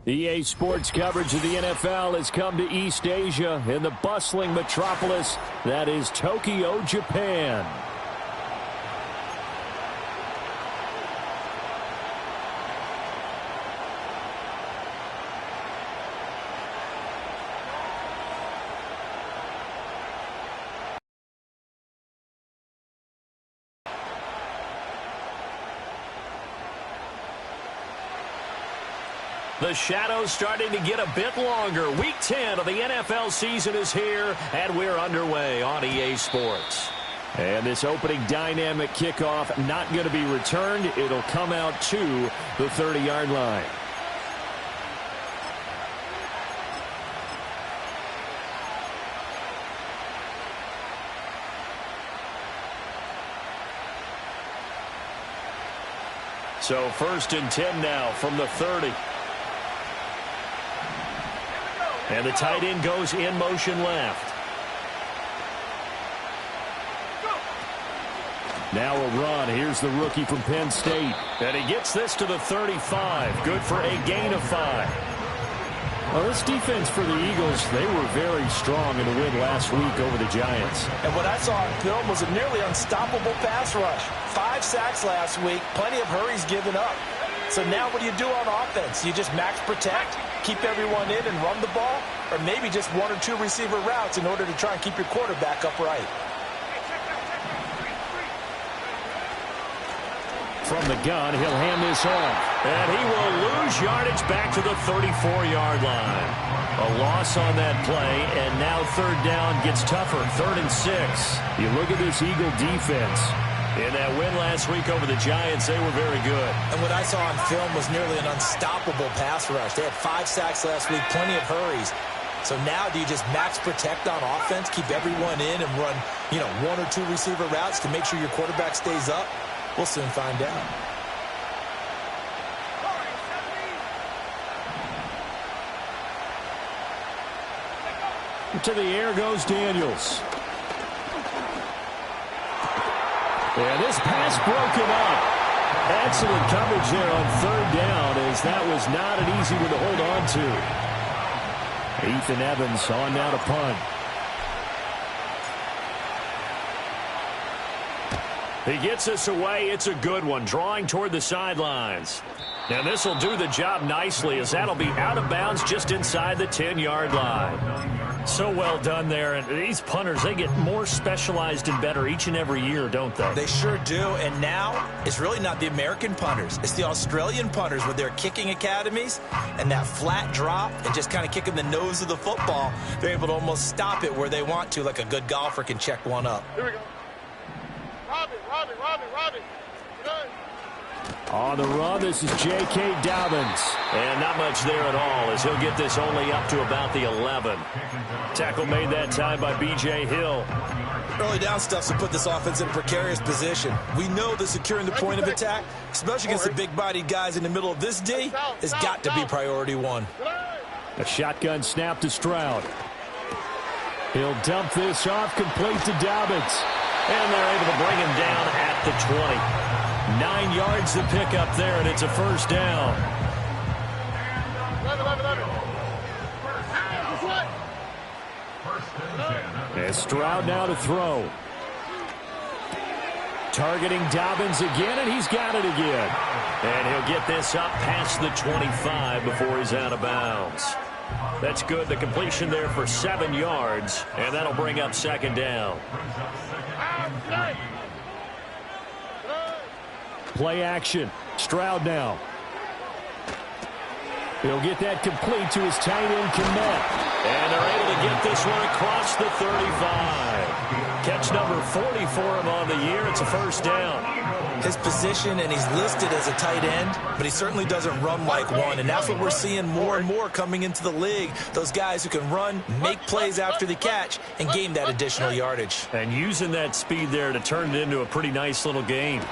EA Sports coverage of the NFL has come to East Asia in the bustling metropolis that is Tokyo, Japan. The shadow's starting to get a bit longer. Week 10 of the NFL season is here, and we're underway on EA Sports. And this opening dynamic kickoff not going to be returned. It'll come out to the 30-yard line. So 1st and 10 now from the 30. And the tight end goes in motion left. Now a run. Here's the rookie from Penn State. And he gets this to the 35. Good for a gain of 5. Well, this defense for the Eagles, they were very strong in the win last week over the Giants. And what I saw on film was a nearly unstoppable pass rush. 5 sacks last week, plenty of hurries given up. So now what do you do on offense? You just max protect, keep everyone in and run the ball, or maybe just 1 or 2 receiver routes in order to try and keep your quarterback upright. From the gun, he'll hand this off. And he will lose yardage back to the 34-yard line. A loss on that play, and now 3rd down gets tougher. 3rd and 6. You look at this Eagle defense. In that win last week over the Giants, they were very good. And what I saw on film was nearly an unstoppable pass rush. They had 5 sacks last week, plenty of hurries. So now do you just max protect on offense, keep everyone in and run, 1 or 2 receiver routes to make sure your quarterback stays up? We'll soon find out. To the air goes Daniels. And this pass broken up. Excellent coverage there on 3rd down, as that was not an easy one to hold on to. Ethan Evans on now to punt. He gets us away. It's a good one, drawing toward the sidelines. And this will do the job nicely, as that'll be out of bounds just inside the 10-yard line. So well done there. And these punters, they get more specialized and better each and every year, don't they? They sure do. And now it's really not the American punters. It's the Australian punters with their kicking academies and that flat drop and just kind of kicking the nose of the football. They're able to almost stop it where they want to, like a good golfer can check one up. Here we go. Robbie. Good. On the run, this is J.K. Dobbins. And not much there at all, as he'll get this only up to about the 11. Tackle made that time by B.J. Hill. Early down stuff to put this offense in a precarious position. We know that securing the point of attack, especially against the big-bodied guys in the middle of this D, has got to be priority 1. A shotgun snap to Stroud. He'll dump this off, complete to Dobbins. And they're able to bring him down at the 20. 9 yards to pick up there, and it's a 1st down. And Stroud now to throw. Targeting Dobbins again, and he's got it again. And he'll get this up past the 25 before he's out of bounds. That's good. The completion there for 7 yards, and that'll bring up 2nd down. Play action. Stroud now. He'll get that complete to his tight end, Kmet. And they're able to get this one across the 35. Catch number 40 for him on the year. It's a 1st down. His position, and he's listed as a tight end, but he certainly doesn't run like one, and that's what we're seeing more and more coming into the league. Those guys who can run, make plays after the catch, and gain that additional yardage. And using that speed there to turn it into a pretty nice little game.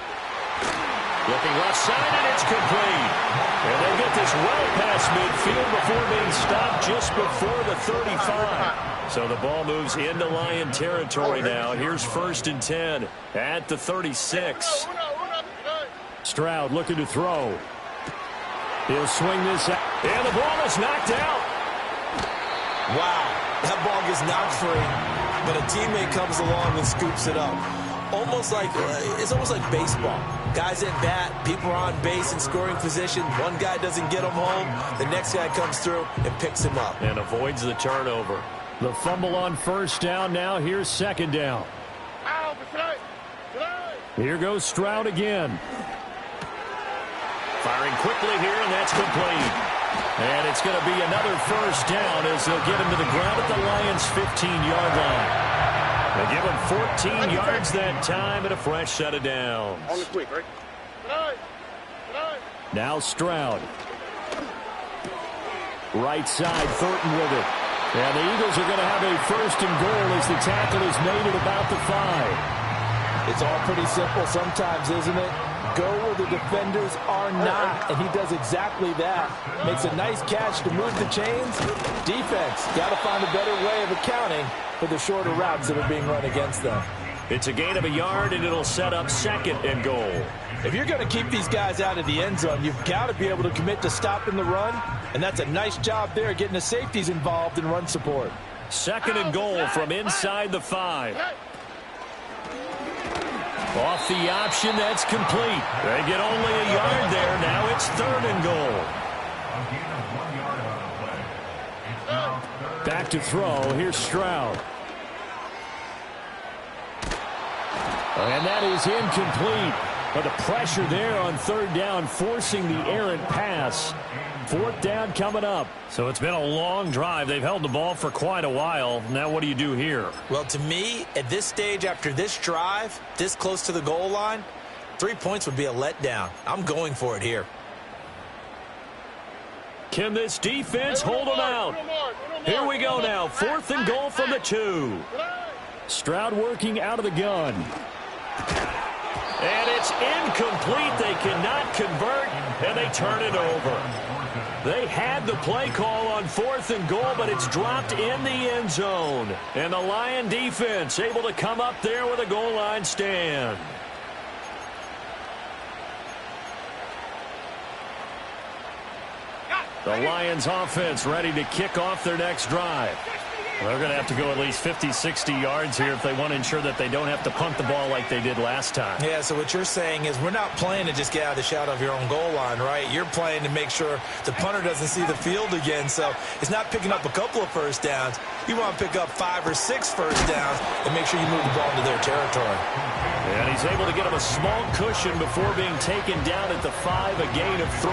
Looking left side, and it's complete. And they get this well past midfield before being stopped just before the 35. So the ball moves into Lion territory now. Here's 1st and 10 at the 36. Stroud looking to throw. He'll swing this out. And the ball is knocked out. Wow, that ball gets knocked free, but a teammate comes along and scoops it up. It's almost like baseball. Guys at bat, people are on base in scoring position. One guy doesn't get him home. The next guy comes through and picks him up. And avoids the turnover. The fumble on first down. Now here's second down. Here goes Stroud again. Firing quickly here, and that's complete. And it's going to be another first down as they'll get him to the ground at the Lions' 15-yard line. They give him 14 yards that time and a fresh set of downs. On the quick, right? Now Stroud. Right side, Thornton with it. And the Eagles are going to have a first and goal as the tackle is made at about the 5. It's all pretty simple sometimes, isn't it? Go where the defenders are not, and he does exactly that. Makes a nice catch to move the chains. Defense, got to find a better way of accounting for the shorter routes that are being run against them. It's a gain of a yard, and it'll set up second and goal. If you're going to keep these guys out of the end zone, you've got to be able to commit to stopping the run, and that's a nice job there, getting the safeties involved in run support. Second and goal from inside the 5. Off the option, that's complete. They get only a yard there. Now it's third and goal. Back to throw. Here's Stroud. And that is incomplete. But the pressure there on third down, forcing the errant pass. Fourth down coming up. So it's been a long drive. They've held the ball for quite a while. Now what do you do here? Well, to me, at this stage, after this drive, this close to the goal line, 3 points would be a letdown. I'm going for it here. Can this defense hold them out? Here we go now. Fourth and goal from the 2. Stroud working out of the gun. And it's incomplete. They cannot convert, and they turn it over. They had the play call on fourth and goal, but it's dropped in the end zone. And the Lion defense able to come up there with a goal line stand. The Lions offense ready to kick off their next drive. They're going to have to go at least 50, 60 yards here if they want to ensure that they don't have to punt the ball like they did last time. Yeah, so what you're saying is we're not playing to just get out of the shadow of your own goal line, right? You're playing to make sure the punter doesn't see the field again. So it's not picking up a couple of first downs. You want to pick up 5 or 6 first downs and make sure you move the ball into their territory. And he's able to get him a small cushion before being taken down at the 5, a gain of 3.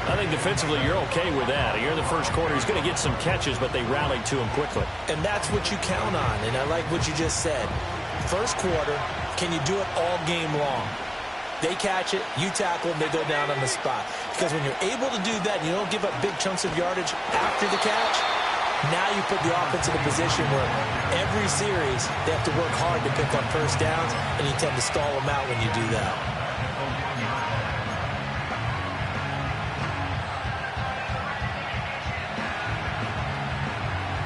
I think defensively you're okay with that. Here in the first quarter, he's going to get some catches, but they rallied to him quickly. And that's what you count on, and I like what you just said. First quarter, can you do it all game long? They catch it, you tackle them, they go down on the spot. Because when you're able to do that and you don't give up big chunks of yardage after the catch, now you put the offense in a position where every series they have to work hard to pick up first downs, and you tend to stall them out when you do that.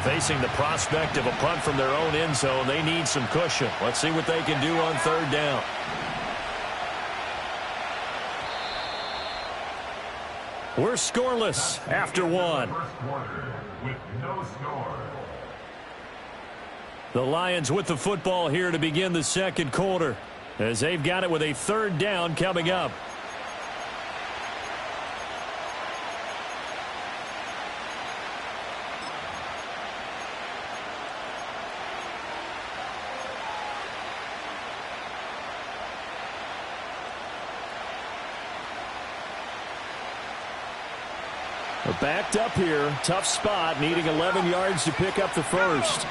Facing the prospect of a punt from their own end zone, they need some cushion. Let's see what they can do on third down. We're scoreless after 1. The Lions with the football here to begin the second quarter, as they've got it with a third down coming up. Backed up here, tough spot, needing 11 yards to pick up the first.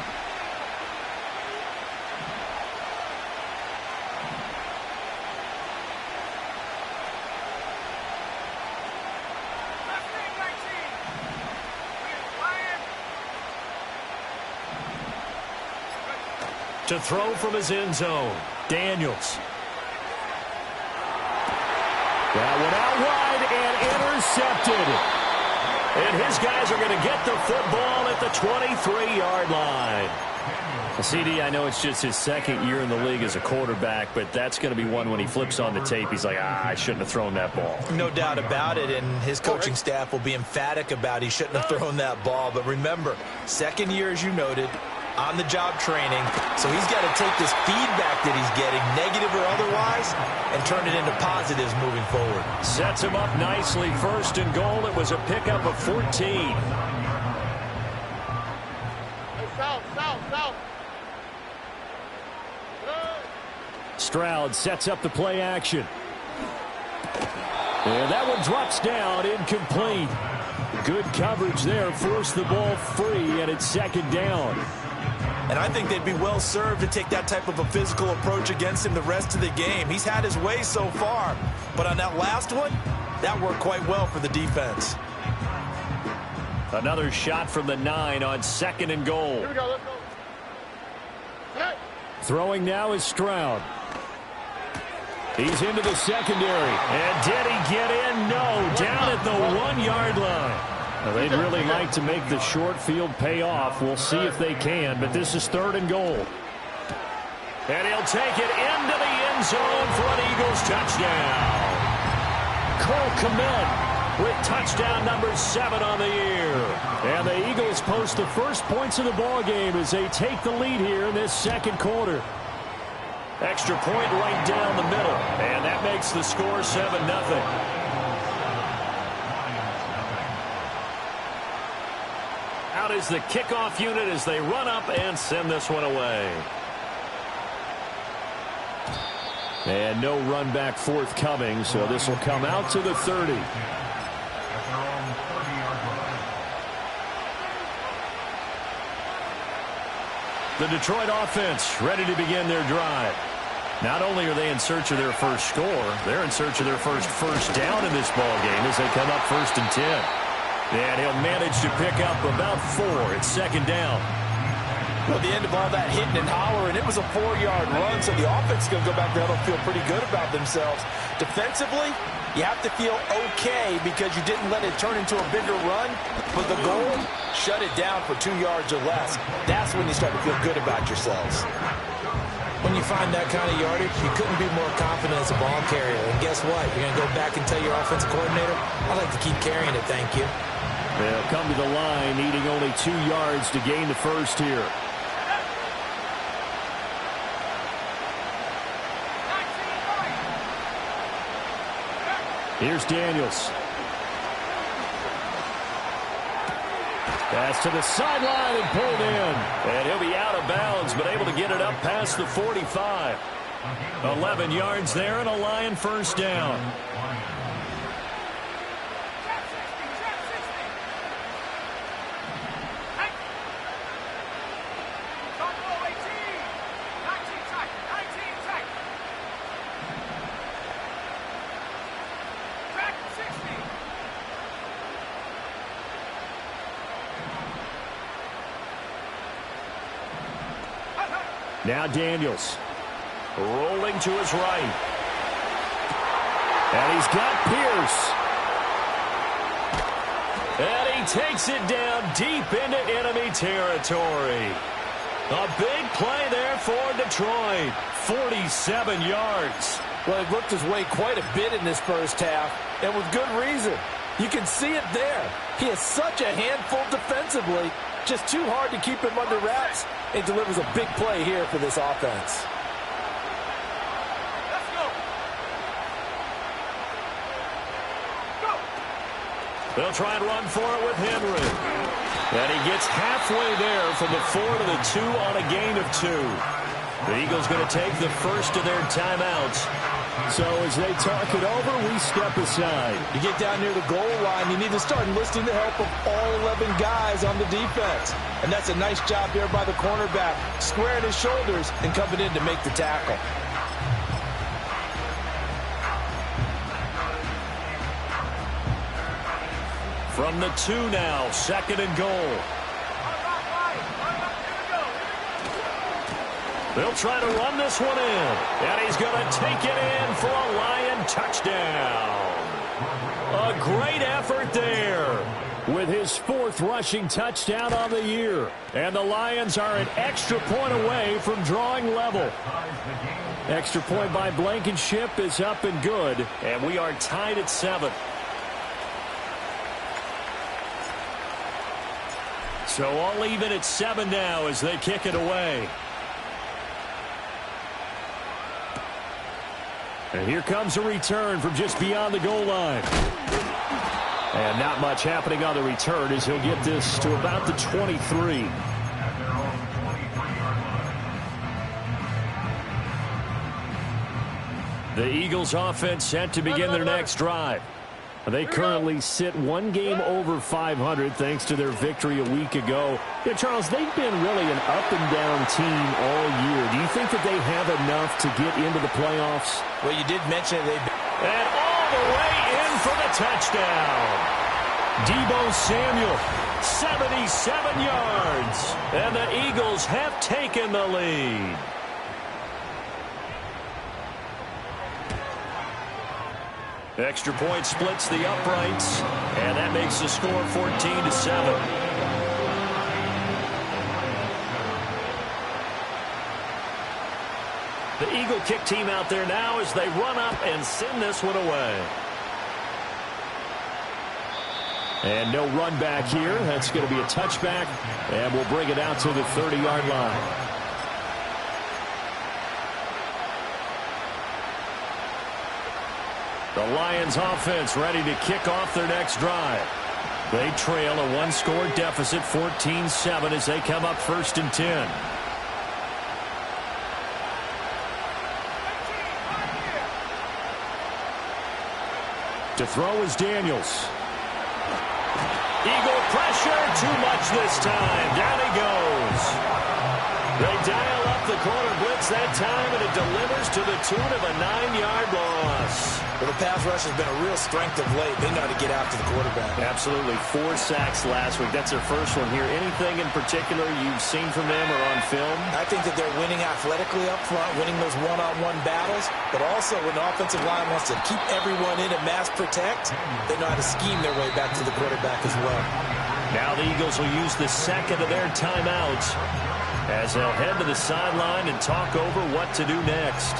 To throw from his end zone, Daniels. That one out wide and intercepted. And his guys are going to get the football at the 23-yard line. CD, I know it's just his second year in the league as a quarterback, but that's going to be one when he flips on the tape, he's like, I shouldn't have thrown that ball. No doubt about it, and his coaching staff will be emphatic about he shouldn't have thrown that ball. But remember, second year, as you noted, on-the-job training, so he's got to take this feedback that he's getting, negative or otherwise, and turn it into positives moving forward. Sets him up nicely. First and goal. It was a pickup of 14. Stroud sets up the play action. And that one drops down, incomplete. Good coverage there, forced the ball free, and it's second down. And I think they'd be well served to take that type of a physical approach against him the rest of the game. He's had his way so far, but on that last one, that worked quite well for the defense. Another shot from the 9 on second and goal. Here we go, let's go. Hey. Throwing now is Stroud. He's into the secondary. And did he get in? No. Down at the 1-yard line. Now, they'd really like to make the short field pay off. We'll see if they can, but this is third and goal. And he'll take it into the end zone for an Eagles touchdown. Cole Kmet with touchdown number 7 on the year. And the Eagles post the first points of the ball game as they take the lead here in this second quarter. Extra point right down the middle, and that makes the score 7-0. Out is the kickoff unit as they run up and send this one away. And no run back forthcoming, so this will come out to the 30. The Detroit offense ready to begin their drive. Not only are they in search of their first score, they're in search of their first down in this ball game as they come up 1st and 10. And he'll manage to pick up about 4. It's second down. Well, the end of all that hitting and hollering, it was a 4-yard run, so the offense is going to go back there and feel pretty good about themselves. Defensively, you have to feel okay because you didn't let it turn into a bigger run, but the goal, shut it down for 2 yards or less. That's when you start to feel good about yourselves. When you find that kind of yardage, you couldn't be more confident as a ball carrier. And guess what? You're going to go back and tell your offensive coordinator, I'd like to keep carrying it, thank you. They'll come to the line, needing only 2 yards to gain the first here. Here's Daniels. Pass to the sideline and pulled in. And he'll be out of bounds, but able to get it up past the 45. 11 yards there and a Lion first down. Now Daniels rolling to his right. And he's got Pierce. And he takes it down deep into enemy territory. A big play there for Detroit. 47 yards. Well, he worked his way quite a bit in this first half, and with good reason. You can see it there. He is such a handful defensively. Just too hard to keep him under wraps. It delivers a big play here for this offense. Let's go. Go. They'll try and run for it with Henry. And he gets halfway there from the 4 to the 2 on a gain of 2. The Eagles going to take the first of their timeouts. So as they talk it over, we step aside. You get down near the goal line, you need to start enlisting the help of all 11 guys on the defense. And that's a nice job there by the cornerback, squaring his shoulders and coming in to make the tackle. From the 2 now, second and goal. They'll try to run this one in. And he's going to take it in for a Lion touchdown. A great effort there. with his 4th rushing touchdown on the year. And the Lions are an extra point away from drawing level. Extra point by Blankenship is up and good, and we are tied at 7. So all even at 7 now as they kick it away. And here comes a return from just beyond the goal line. And not much happening on the return as he'll get this to about the 23. The Eagles offense set to begin their next drive. They currently sit 1 game over 500 thanks to their victory a week ago. Yeah, Charles, they've been really an up-and-down team all year. Do you think that they have enough to get into the playoffs? Well, you did mention they've been... And all the way in for the touchdown. Deebo Samuel, 77 yards. And the Eagles have taken the lead. Extra point splits the uprights, and that makes the score 14-7. The Eagle kick team out there now as they run up and send this one away. And no run back here. That's going to be a touchback, and we'll bring it out to the 30-yard line. The Lions offense ready to kick off their next drive. They trail a 1-score deficit, 14-7, as they come up 1st and 10. To throw is Daniels. Eagle pressure, too much this time. Down he goes. They dial up the corner blitz that time, and it delivers to the tune of a 9-yard loss. Well, the pass rush has been a real strength of late. They know how to get after the quarterback. Absolutely. 4 sacks last week. That's their first one here. Anything in particular you've seen from them or on film? I think that they're winning athletically up front, winning those one-on-one battles, but also when the offensive line wants to keep everyone in and mass protect, they know how to scheme their way back to the quarterback as well. Now the Eagles will use the second of their timeouts as they'll head to the sideline and talk over what to do next.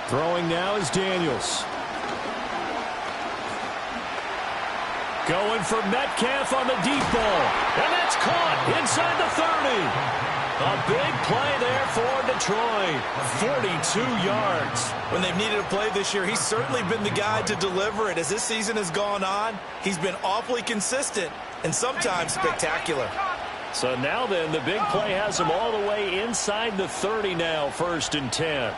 Throwing now is Daniels. Going for Metcalf on the deep ball. And that's caught inside the 30. A big play there for Detroit. 42 yards. When they've needed a play this year, he's certainly been the guy to deliver it. As this season has gone on, he's been awfully consistent and sometimes spectacular. So now then, the big play has him all the way inside the 30 now, 1st and 10.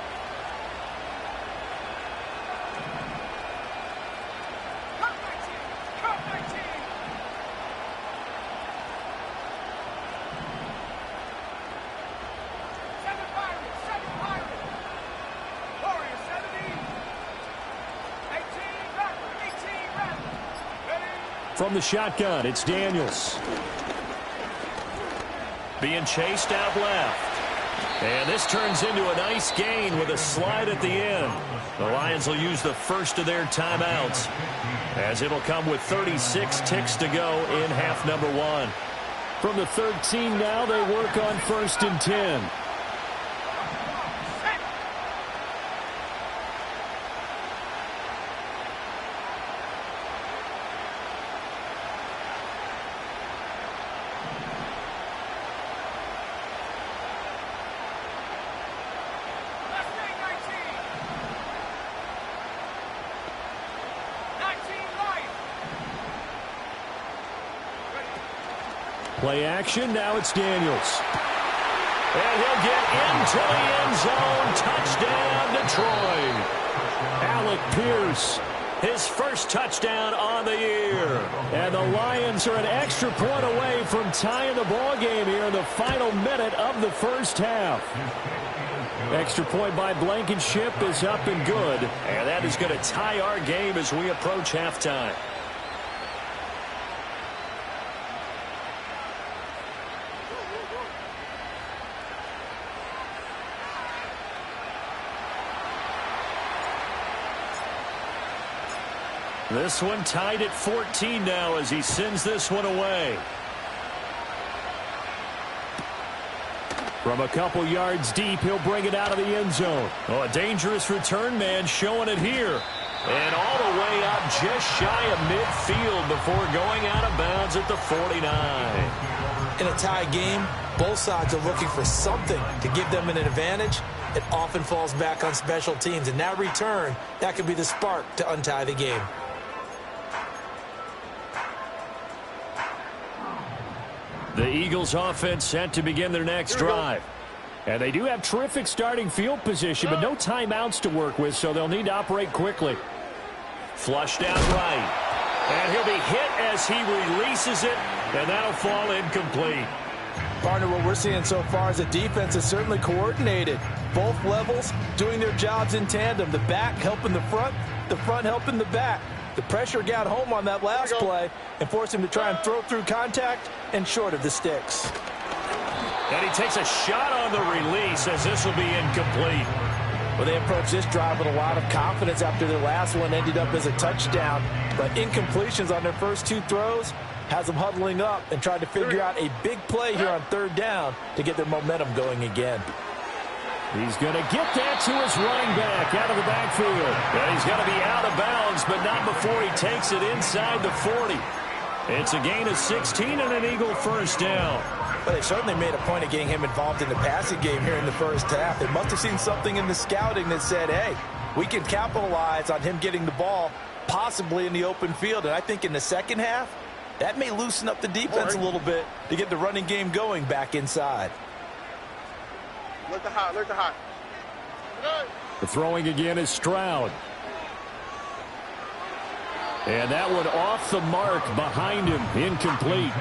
From the shotgun, it's Daniels. Being chased out left. And this turns into a nice gain with a slide at the end. The Lions will use the first of their timeouts, as it'll come with 36 ticks to go in half number 1. From the 13 now, they work on 1st and 10. Play action, now it's Daniels. And he'll get into the end zone. Touchdown, Detroit. Alec Pierce, his first touchdown on the year. And the Lions are an extra point away from tying the ball game here in the final minute of the first half. Extra point by Blankenship is up and good. And that is going to tie our game as we approach halftime. This one tied at 14 now as he sends this one away. From a couple yards deep, he'll bring it out of the end zone. Oh, a dangerous return man showing it here. And all the way up just shy of midfield before going out of bounds at the 49. In a tie game, both sides are looking for something to give them an advantage. It often falls back on special teams. And that return, that could be the spark to untie the game. The Eagles offense set to begin their next drive. And they do have terrific starting field position, but no timeouts to work with, so they'll need to operate quickly. Flushed out right. And he'll be hit as he releases it, and that'll fall incomplete. Partner, what we're seeing so far is the defense is certainly coordinated. Both levels doing their jobs in tandem. The back helping the front helping the back. The pressure got home on that last play and forced him to try and throw through contact and short of the sticks. And he takes a shot on the release as this will be incomplete. Well, they approached this drive with a lot of confidence after their last one ended up as a touchdown. But incompletions on their first two throws has them huddling up and trying to figure out a big play here on third down to get their momentum going again. He's going to get that to his running back out of the backfield. And he's going to be out of bounds, but not before he takes it inside the 40. It's a gain of 16 and an Eagle first down. But they certainly made a point of getting him involved in the passing game here in the first half. They must have seen something in the scouting that said, hey, we can capitalize on him getting the ball possibly in the open field. And I think in the second half, that may loosen up the defense a little bit to get the running game going back inside. Look to high. The throwing again is Stroud. And that one off the mark behind him, incomplete.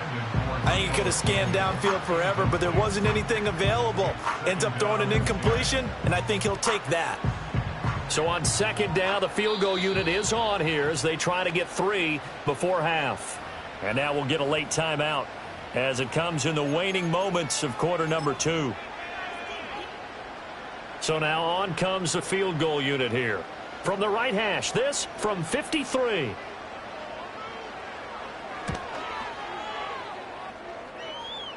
I think he could have scanned downfield forever, but there wasn't anything available. Ends up throwing an incompletion, and I think he'll take that. So on second down, the field goal unit is on here as they try to get 3 before half. And now we'll get a late timeout as it comes in the waning moments of quarter number 2. So now on comes the field goal unit here. From the right hash, this from 53.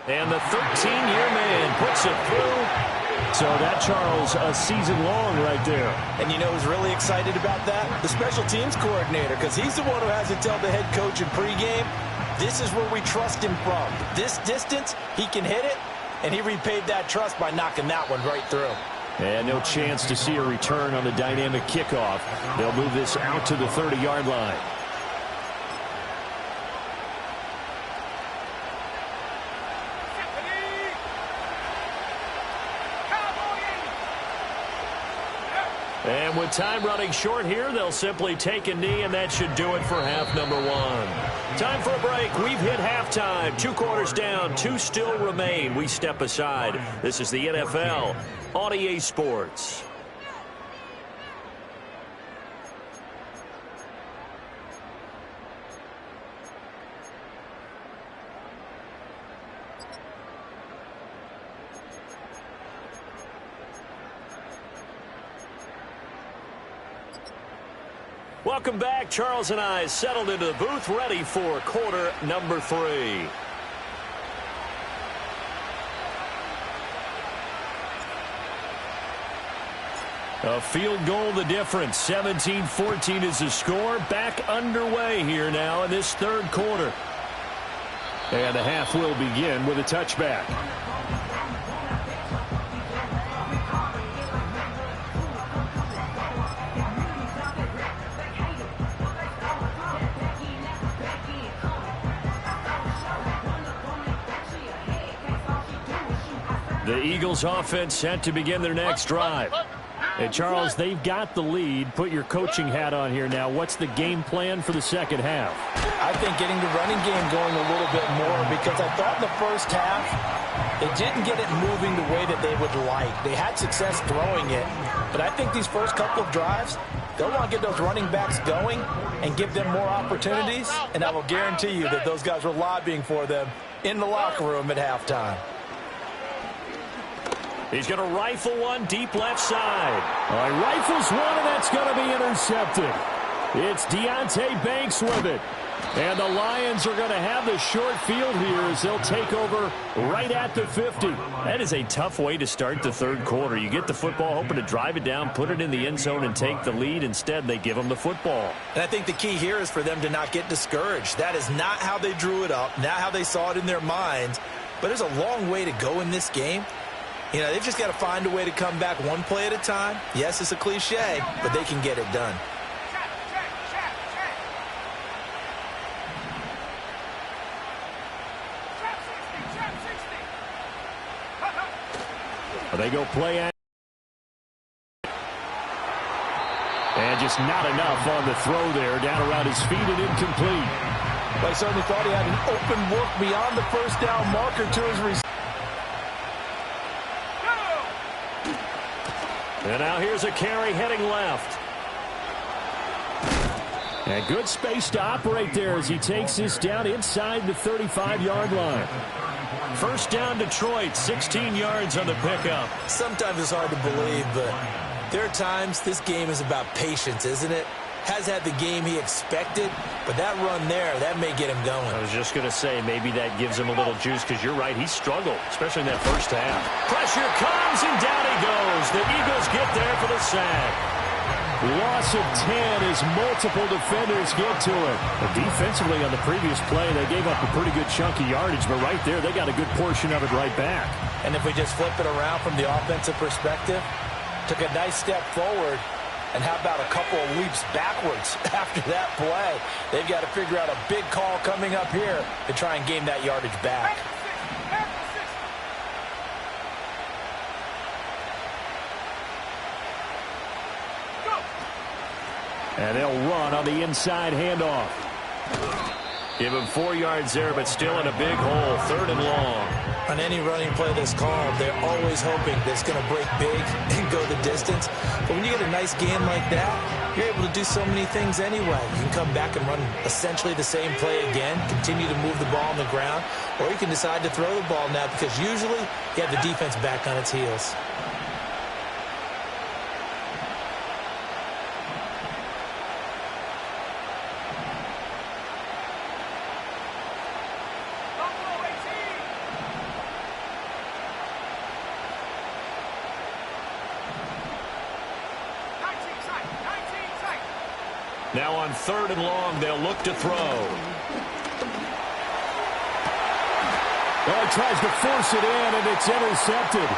And the 13-year man puts it through. So that, Charles, a season long right there. And you know who's really excited about that? The special teams coordinator, because he's the one who has to tell the head coach in pregame, this is where we trust him from. This distance, he can hit it, and he repaid that trust by knocking that one right through. And no chance to see a return on the dynamic kickoff. They'll move this out to the 30-yard line. And with time running short here, they'll simply take a knee, and that should do it for half number 1. Time for a break. We've hit halftime. 2 quarters down, 2 still remain. We step aside. This is the NFL on EA Sports. Welcome back. Charles and I settled into the booth, ready for quarter number 3. A field goal the difference. 17-14 is the score. Back underway here now in this third quarter. And the half will begin with a touchback. The Eagles offense set to begin their next drive. And Charles, they've got the lead. Put your coaching hat on here now. What's the game plan for the second half? I think getting the running game going a little bit more, because I thought in the first half they didn't get it moving the way that they would like. They had success throwing it, but I think these first couple of drives, they'll want to get those running backs going and give them more opportunities, and I will guarantee you that those guys were lobbying for them in the locker room at halftime. He's going to rifle one deep left side. All right, rifles one, and that's going to be intercepted. It's Deonte Banks with it. And the Lions are going to have the short field here as they'll take over right at the 50. That is a tough way to start the third quarter. You get the football, hoping to drive it down, put it in the end zone, and take the lead. Instead, they give them the football. And I think the key here is for them to not get discouraged. That is not how they drew it up, not how they saw it in their minds. But there's a long way to go in this game. You know, they've just got to find a way to come back one play at a time. Yes, it's a cliche, but they can get it done. They go play action. And just not enough on the throw there. Down around his feet and incomplete. Well, I certainly thought he had an open look beyond the first down marker to his receiver. And now here's a carry heading left. And good space to operate there as he takes this down inside the 35-yard line. First down, Detroit, 16 yards on the pickup. Sometimes it's hard to believe, but there are times this game is about patience, isn't it? Has had the game he expected, but that run there, that may get him going. I was just going to say, maybe that gives him a little juice, because you're right, he struggled, especially in that first half. Pressure comes, and down he goes. The Eagles get there for the sack. Loss of 10 as multiple defenders get to it. But defensively on the previous play, they gave up a pretty good chunk of yardage, but right there, they got a good portion of it right back. And if we just flip it around from the offensive perspective, took a nice step forward, and how about a couple of leaps backwards after that play? They've got to figure out a big call coming up here to try and gain that yardage back. And they'll run on the inside handoff. Give him 4 yards there, but still in a big hole. Third and long. On any running play that's called, they're always hoping that it's going to break big and go the distance. But when you get a nice gain like that, you're able to do so many things anyway. You can come back and run essentially the same play again, continue to move the ball on the ground, or you can decide to throw the ball now because usually you have the defense back on its heels. Now on third and long, they'll look to throw. Oh, he tries to force it in, and it's intercepted.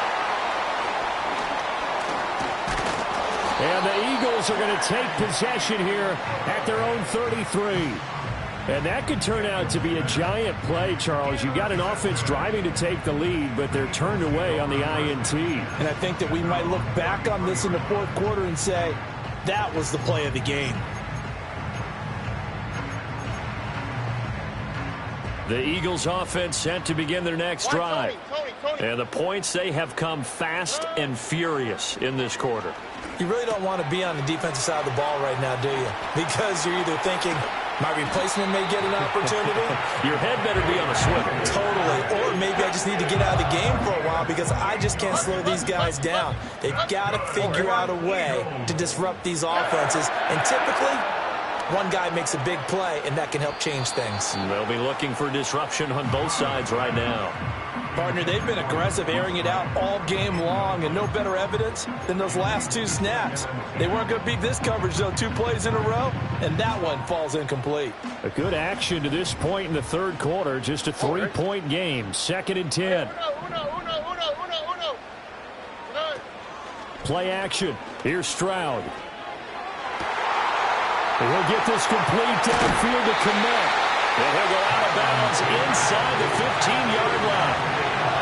And the Eagles are going to take possession here at their own 33. And that could turn out to be a giant play, Charles. You've got an offense driving to take the lead, but they're turned away on the INT. And I think that we might look back on this in the fourth quarter and say, that was the play of the game. The Eagles offense set to begin their next drive. And the points, they have come fast and furious in this quarter. You really don't want to be on the defensive side of the ball right now, do you? Because you're either thinking, my replacement may get an opportunity. Your head better be on a swivel. Totally. Or maybe I just need to get out of the game for a while because I just can't slow these guys down. They've got to figure out a way to disrupt these offenses. And typically, one guy makes a big play, and that can help change things. They'll be looking for disruption on both sides right now. Partner, they've been aggressive, airing it out all game long, and no better evidence than those last 2 snaps. They weren't going to beat this coverage, though, 2 plays in a row, and that one falls incomplete. A good action to this point in the third quarter, just a 3-point game, 2nd and 10. Play action. Here's Stroud. He'll get this complete downfield to commit. And he'll go out of bounds inside the 15-yard line.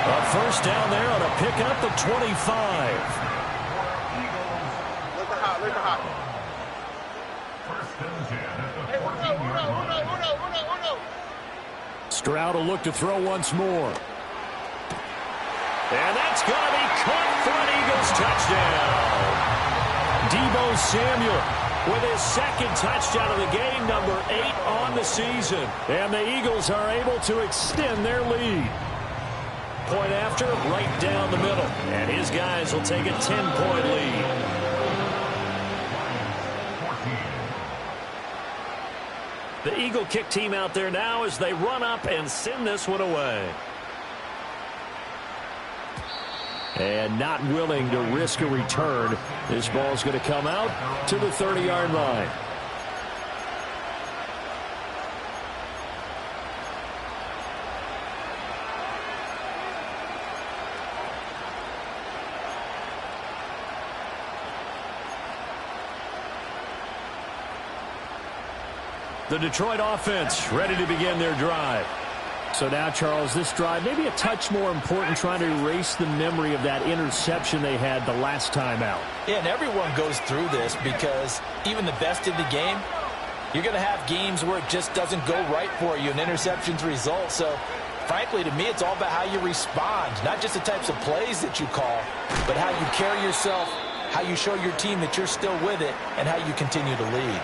A first down there on a pickup of 25. Stroud will look to throw once more. And that's going to be caught for an Eagles touchdown. Deebo Samuel with his second touchdown of the game, number 8 on the season. And the Eagles are able to extend their lead. Point after, right down the middle. And his guys will take a 10-point lead. The Eagle kick team out there now as they run up and send this one away. And not willing to risk a return. This ball's going to come out to the 30-yard line. The Detroit offense ready to begin their drive. So now, Charles, this drive maybe a touch more important, trying to erase the memory of that interception they had the last time out. Yeah, and everyone goes through this because even the best in the game, you're going to have games where it just doesn't go right for you, and interceptions result. So, frankly, to me, it's all about how you respond, not just the types of plays that you call, but how you carry yourself, how you show your team that you're still with it, and how you continue to lead.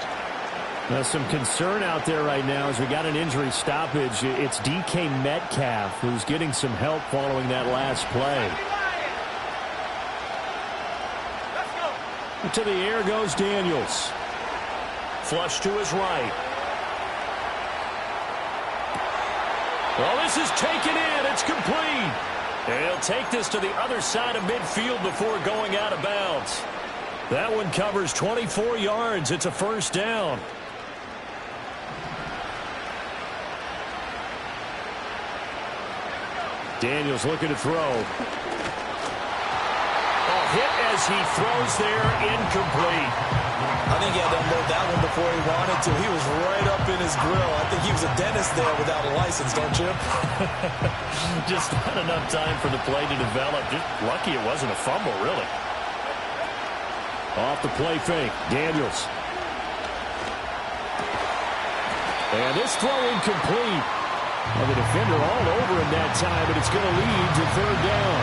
Now, some concern out there right now as we got an injury stoppage. It's DK Metcalf who's getting some help following that last play. To the air goes Daniels. Flush to his right. Well, this is taken in. It's complete. And he'll take this to the other side of midfield before going out of bounds. That one covers 24 yards. It's a first down. Daniels looking to throw. A hit as he throws there, incomplete. I think he had to unload that one before he wanted to. He was right up in his grill. I think he was a dentist there without a license, don't you? Just not enough time for the play to develop. Just lucky it wasn't a fumble, really. Off the play fake, Daniels. And this throw incomplete. And the defender all over him that time, but it's going to lead to third down.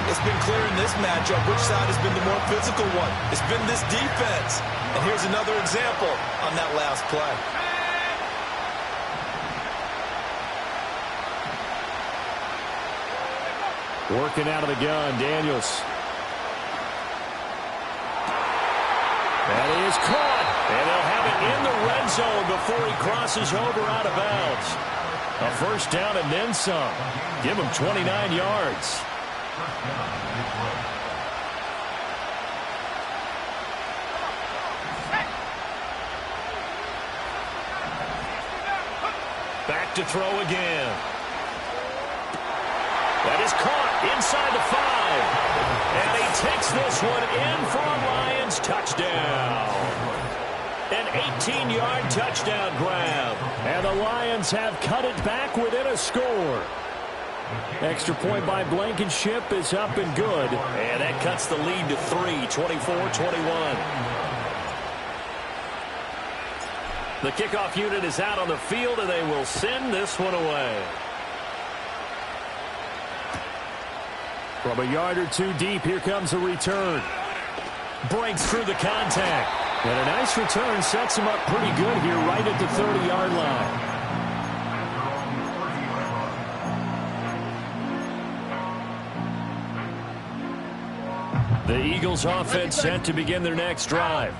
It's been clear in this matchup which side has been the more physical one. It's been this defense. And here's another example on that last play. Working out of the gun, Daniels. That is caught. And they'll have it in the red zone before he crosses over out of bounds. A first down and then some. Give him 29 yards. Back to throw again. That is caught inside the 5. And he takes this one in for a Lions touchdown. An 18-yard touchdown grab. And the Lions have cut it back within a score. Extra point by Blankenship is up and good. And that cuts the lead to 3, 24-21. The kickoff unit is out on the field, and they will send this one away. From a yard or two deep, here comes a return. Breaks through the contact. And a nice return sets him up pretty good here right at the 30-yard line. The Eagles offense set to begin their next drive.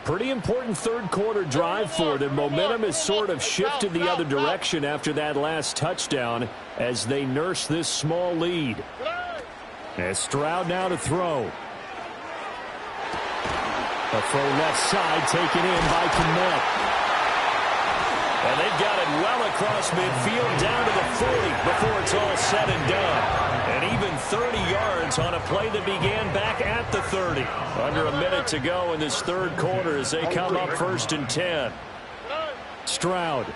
Pretty important third quarter drive for them. Momentum has sort of shifted the other direction after that last touchdown as they nurse this small lead. As Stroud now to throw. A throw left side taken in by Kmet. And they've got it well across midfield down to the 40 before it's all said and done. And even 30 yards on a play that began back at the 30. Under a minute to go in this third quarter as they come up 1st and 10. Stroud.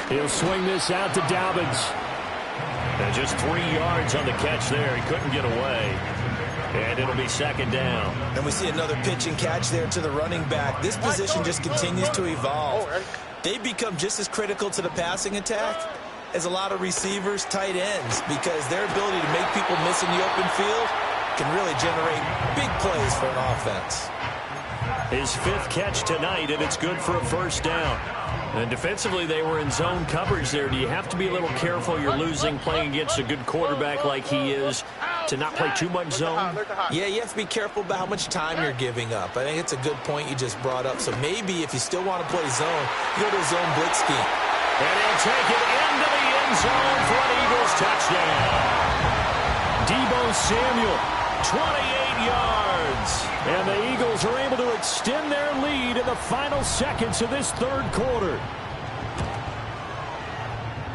He'll swing this out to Dobbins. And just 3 yards on the catch there. He couldn't get away. And it'll be second down. And we see another pitch and catch there to the running back. This position just continues to evolve. They become just as critical to the passing attack as a lot of receivers, tight ends, because their ability to make people miss in the open field can really generate big plays for an offense. His 5th catch tonight, and it's good for a first down. And defensively, they were in zone coverage there. Do you have to be a little careful? You're losing playing against a good quarterback like he is to not play too much zone? Yeah, you have to be careful about how much time you're giving up. I think it's a good point you just brought up. So maybe if you still want to play zone, you go to a zone blitz scheme. And he'll take it into the end zone for an Eagles touchdown. Deebo Samuel, 28 yards. And the Eagles are able to extend their lead in the final seconds of this third quarter.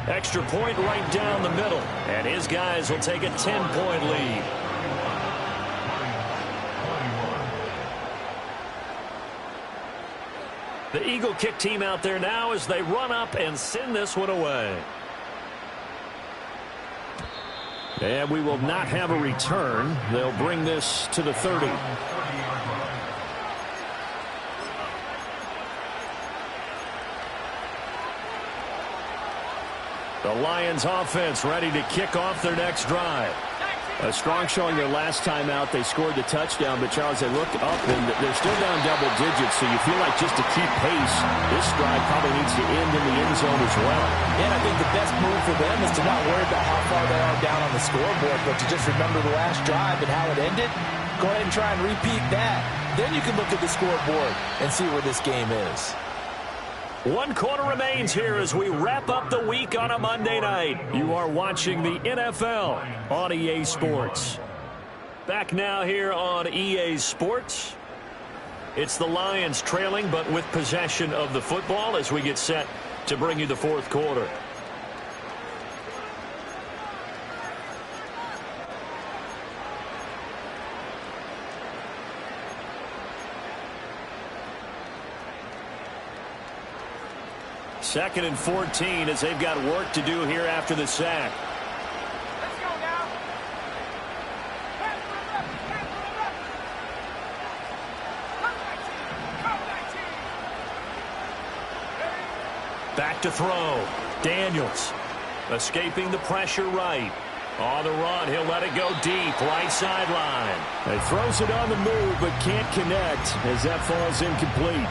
Extra point right down the middle. And his guys will take a 10-point lead. The Eagle kick team out there now as they run up and send this one away. And we will not have a return. They'll bring this to the 30. The Lions offense ready to kick off their next drive. A strong showing their last time out. They scored the touchdown, but Charles, they look up and they're still down double digits, so you feel like just to keep pace, this drive probably needs to end in the end zone as well. And I think the best move for them is to not worry about how far they are down on the scoreboard, but to just remember the last drive and how it ended. Go ahead and try and repeat that. Then you can look at the scoreboard and see where this game is. 1 quarter remains here as we wrap up the week on a Monday night. You are watching the NFL on EA Sports. Back now here on EA Sports. It's the Lions trailing, but with possession of the football as we get set to bring you the fourth quarter. Second and 14 as they've got work to do here after the sack. Let's go now. Back to throw. Daniels escaping the pressure right. On the run, he'll let it go deep, right sideline. He throws it on the move, but can't connect as that falls incomplete.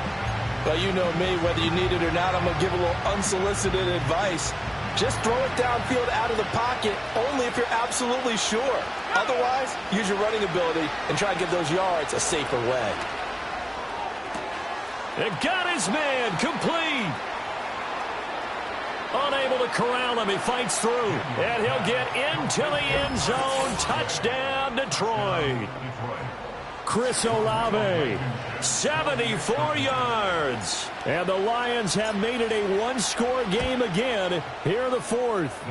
Well, you know me, whether you need it or not, I'm going to give a little unsolicited advice. Just throw it downfield out of the pocket, only if you're absolutely sure. Otherwise, use your running ability and try to get those yards a safer way. It got his man, complete. Unable to corral him, he fights through. And he'll get into the end zone. Touchdown, Detroit. Chris Olave, 74 yards. And the Lions have made it a one-score game again here in the fourth.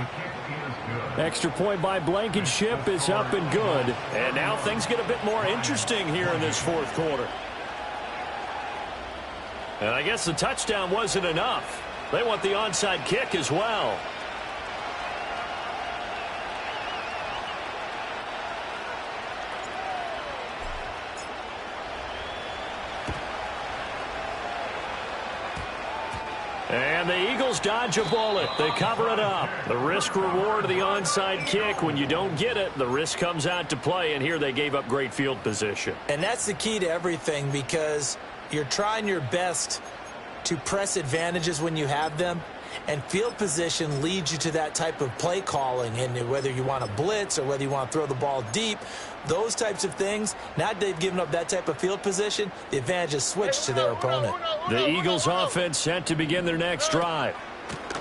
Extra point by Blankenship is up and good. And now things get a bit more interesting here in this fourth quarter. And I guess the touchdown wasn't enough. They want the onside kick as well. And the Eagles dodge a bullet. They cover it up. The risk-reward of the onside kick. When you don't get it, the risk comes out to play, and here they gave up great field position. And that's the key to everything, because you're trying your best to press advantages when you have them, and field position leads you to that type of play calling. And whether you want to blitz or whether you want to throw the ball deep, those types of things, now that they've given up that type of field position, the advantage is switched to their opponent. The Eagles offense set to begin their next drive.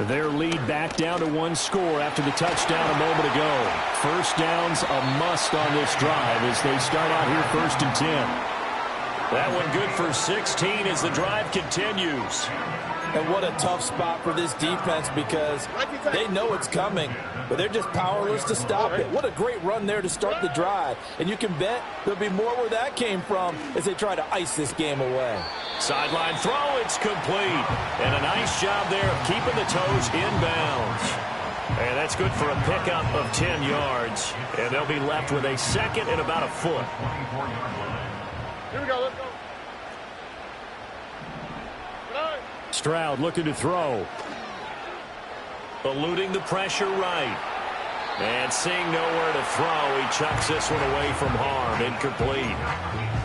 Their lead back down to one score after the touchdown a moment ago. First down's a must on this drive as they start out here 1st and 10. That one good for 16 as the drive continues. And what a tough spot for this defense, because they know it's coming, but they're just powerless to stop it. What a great run there to start the drive. And you can bet there'll be more where that came from as they try to ice this game away. Sideline throw, it's complete. And a nice job there of keeping the toes inbounds. And that's good for a pickup of 10 yards. And they'll be left with a second and about a foot. Here we go, let's go. Stroud looking to throw. Eluding the pressure right. And seeing nowhere to throw, he chucks this one away from harm. Incomplete.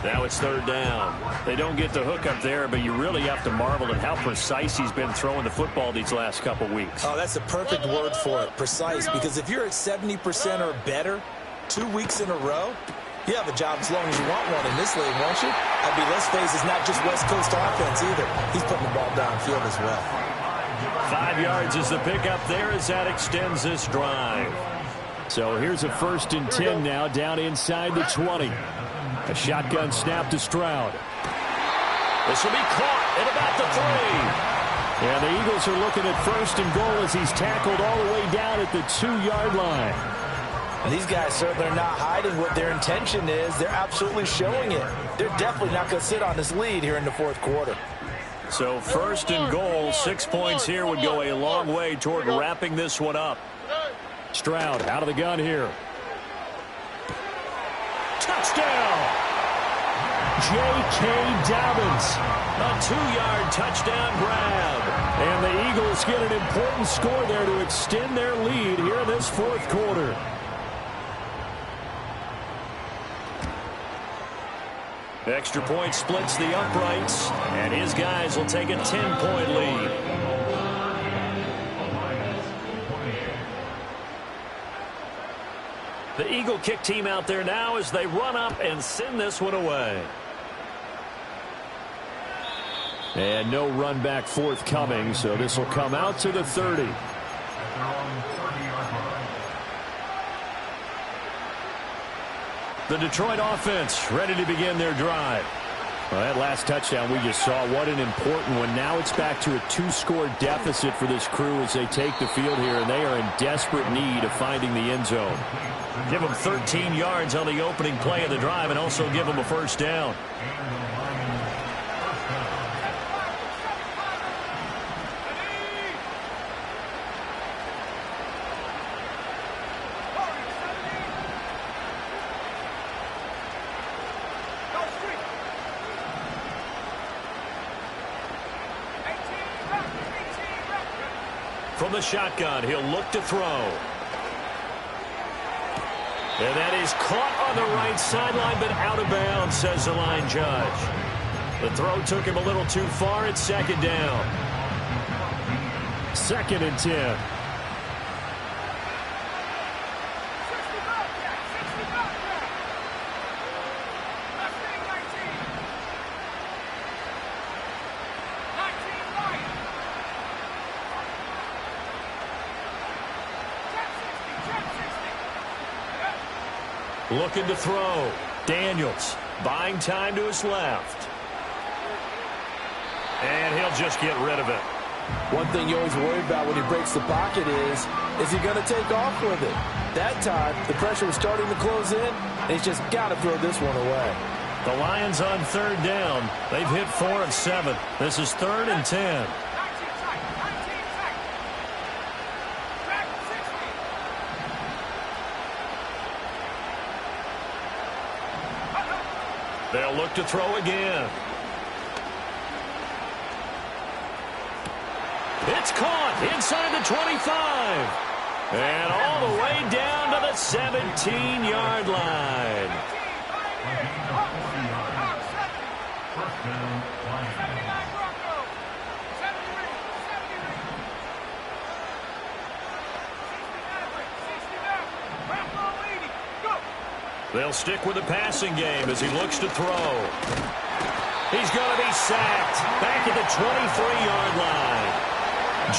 Now it's third down. They don't get the hook up there, but you really have to marvel at how precise he's been throwing the football these last couple weeks. Oh, that's the perfect word for it, precise. Because if you're at 70% or better 2 weeks in a row, you have a job as long as you want one in this league, won't you? I mean, let's face it's not just West Coast offense either. He's putting the ball downfield as well. 5 yards is the pickup there as that extends this drive. So here's a 1st and 10 now down inside the 20. A shotgun snap to Stroud. This will be caught at about the 3. And the Eagles are looking at 1st and goal as he's tackled all the way down at the 2-yard line. And these guys certainly are not hiding what their intention is. They're absolutely showing it. They're definitely not going to sit on this lead here in the fourth quarter. So 1st and goal, 6 points here would go a long way toward wrapping this one up. Stroud out of the gun here. Touchdown! J.K. Dobbins. A 2-yard touchdown grab. And the Eagles get an important score there to extend their lead here in this fourth quarter. Extra point splits the uprights, and his guys will take a 10-point lead. The Eagle kick team out there now as they run up and send this one away. And no run back forthcoming, so this will come out to the 30. The Detroit offense ready to begin their drive. Well, that last touchdown we just saw, what an important one. Now it's back to a 2-score deficit for this crew as they take the field here, and they are in desperate need of finding the end zone. Give them 13 yards on the opening play of the drive and also give them a first down. From the shotgun, he'll look to throw. And that is caught on the right sideline, but out of bounds, says the line judge. The throw took him a little too far. It's second down. 2nd and 10. Looking to throw. Daniels buying time to his left. And he'll just get rid of it. One thing you always worry about when he breaks the pocket is he going to take off with it? That time, the pressure was starting to close in, and he's just got to throw this one away. The Lions on 3rd down. They've hit 4 of 7. This is 3rd and 10. They'll look to throw again. It's caught inside the 25. And all the way down to the 17-yard line. They'll stick with the passing game as he looks to throw. He's going to be sacked back at the 23-yard line.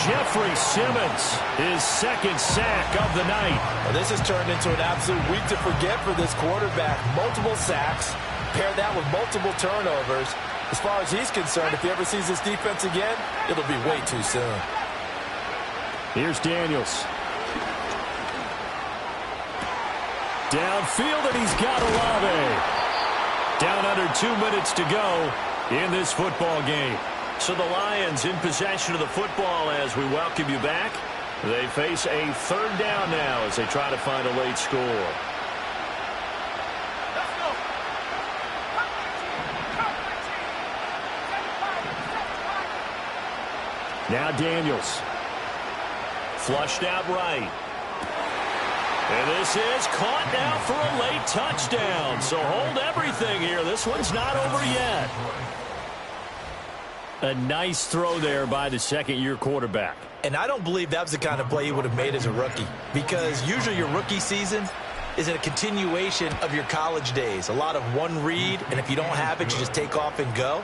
Jeffrey Simmons, his 2nd sack of the night. Well, this has turned into an absolute week to forget for this quarterback. Multiple sacks, pair that with multiple turnovers. As far as he's concerned, if he ever sees this defense again, it'll be way too soon. Here's Daniels. Downfield, and he's got Olave. Down under 2 minutes to go in this football game. So the Lions in possession of the football as we welcome you back. They face a third down now as they try to find a late score. Now Daniels. Flushed out right. And this is caught now for a late touchdown. So hold everything here. This one's not over yet. A nice throw there by the second-year quarterback. And I don't believe that was the kind of play he would have made as a rookie, because usually your rookie season is a continuation of your college days. A lot of one read, and if you don't have it, you just take off and go.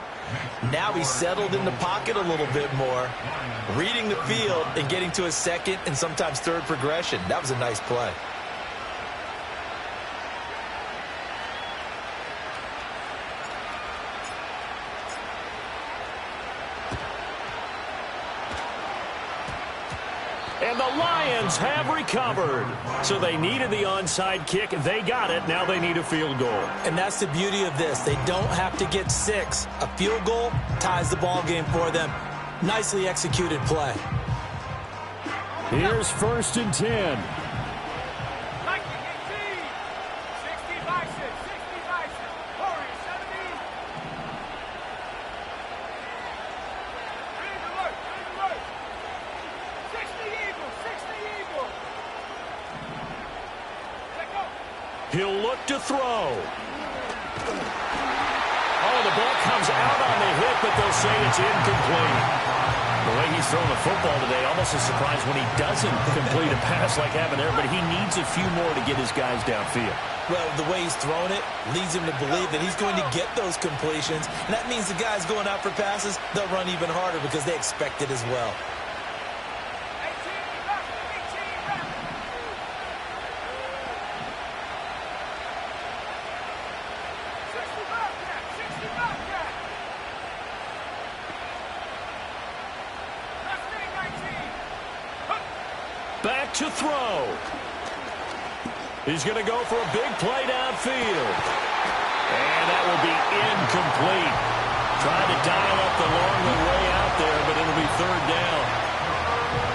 Now he's settled in the pocket a little bit more, reading the field and getting to a second and sometimes third progression. That was a nice play. And the Lions have recovered. So they needed the onside kick. They got it. Now they need a field goal. And that's the beauty of this. They don't have to get 6. A field goal ties the ball game for them. Nicely executed play. Here's 1st and 10. He'll look to throw. Oh, the ball comes out on the hit, but they'll say it's incomplete. The way he's throwing the football today, almost a surprise when he doesn't complete a pass like happened there, but he needs a few more to get his guys downfield. Well, the way he's thrown it leads him to believe that he's going to get those completions, and that means the guys going out for passes, they'll run even harder because they expect it as well. Back to throw. He's going to go for a big play downfield. And that will be incomplete. Trying to dial up the long way out there, but it'll be third down.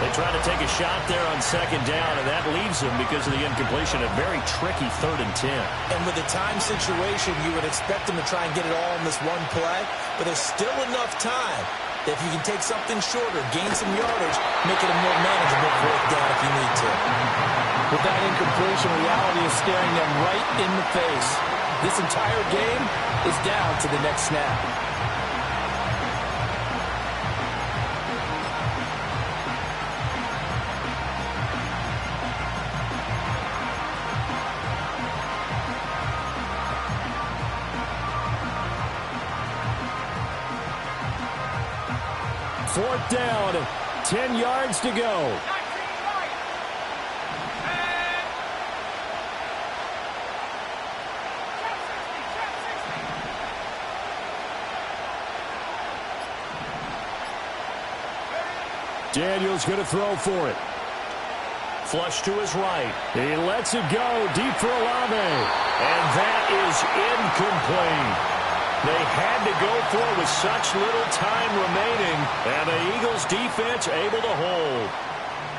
They try to take a shot there on second down, and that leaves them, because of the incompletion, a very tricky 3rd and 10. And with the time situation, you would expect them to try and get it all in this one play, but there's still enough time that if you can take something shorter, gain some yardage, make it a more manageable 4th down if you need to. With that incompletion, reality is staring them right in the face. This entire game is down to the next snap. Fourth down, 10 yards to go. Daniels going to throw for it. Flush to his right. He lets it go deep for Olave. And that is incomplete. They had to go for it with such little time remaining, and the Eagles defense able to hold.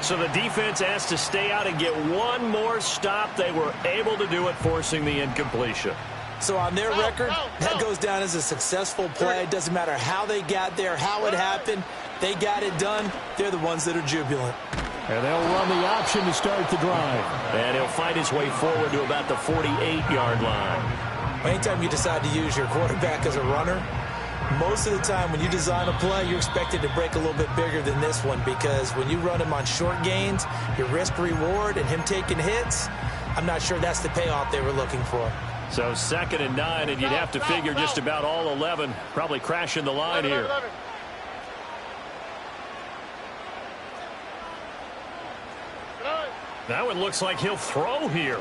So the defense has to stay out and get one more stop. They were able to do it, forcing the incompletion. So on their record, that goes down as a successful play. Doesn't matter how they got there, how it happened. They got it done. They're the ones that are jubilant. And they'll run the option to start the drive. And he'll fight his way forward to about the 48-yard line. Anytime you decide to use your quarterback as a runner, most of the time when you design a play, you're expected to break a little bit bigger than this one, because when you run him on short gains, your risk-reward and him taking hits, I'm not sure that's the payoff they were looking for. So 2nd and 9, and you'd have to figure just about all 11 probably crashing the line here. Now it looks like he'll throw here.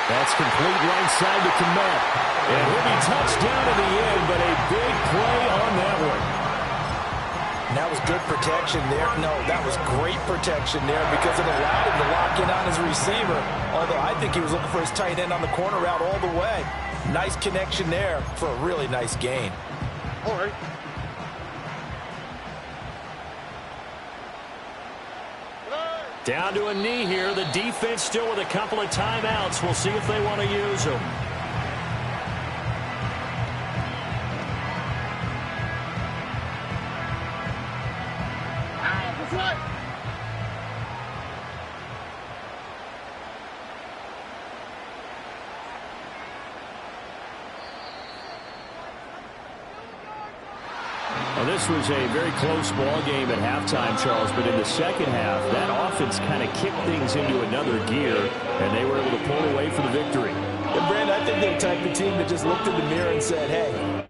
That's complete right side to Komet. And he'll be touchdown in the end, but a big play on that one. And that was good protection there. No, that was great protection there, because it allowed him to lock in on his receiver. Although I think he was looking for his tight end on the corner route all the way. Nice connection there for a really nice gain. All right. Down to a knee here. The defense still with a couple of timeouts. We'll see if they want to use them. Well, this was a very close ball game at halftime, Charles, but in the second half, that offense kind of kicked things into another gear, and they were able to pull away for the victory. And, Brand, I think they're the type of team that just looked in the mirror and said, hey,